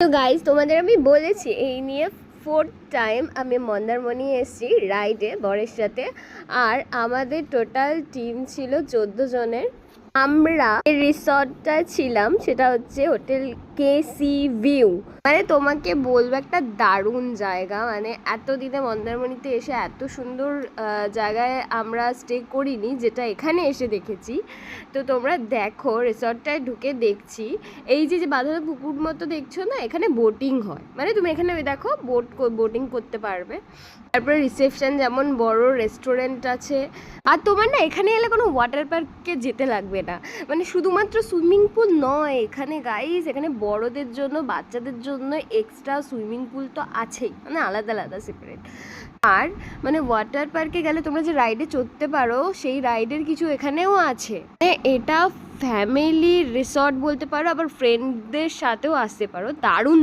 তো গাইজ তোমাদের আমি বলেছি এই নিয়ে 4th টাইম আমি মন্দারমণি এসেছি রাইডে বরের সাথে। আর আমাদের টোটাল টিম ছিল 14 জনের। আমরা রিসর্টটা ছিলাম, সেটা হচ্ছে হোটেল কেসি ভিউ। মানে তোমাকে বলবো একটা দারুণ জায়গা। মানে এতদিনে মন্দারমণিতে এসে এত সুন্দর জায়গায় আমরা স্টে করিনি, যেটা এখানে এসে দেখেছি। তো তোমরা দেখো, রিসর্টটায় ঢুকে দেখছি এই যে বাঁধানো পুকুর মতো দেখছো না, এখানে বোটিং হয়। মানে তুমি এখানে দেখো বোটিং করতে পারবে। তারপরে রিসেপশন, যেমন বড় রেস্টুরেন্ট আছে। আর তোমার না এখানে এলে কোনো ওয়াটার পার্কে যেতে লাগবে না। মানে শুধুমাত্র সুইমিং পুল নয় এখানে গাইস, এখানে বড়দের জন্য বাচ্চাদের জন্য এক্সট্রা সুইমিং পুল তো আছেই, মানে আলাদা আলাদা সেপারেট। আর মানে ওয়াটার পার্কে গেলে তোমরা যে রাইডে চড়তে পারো, সেই রাইডের কিছু এখানেও আছে। মানে এটা ফ্যামিলি রিসর্ট বলতে পারো, আবার ফ্রেন্ডদের সাথেও আসতে পারো। দারুণ।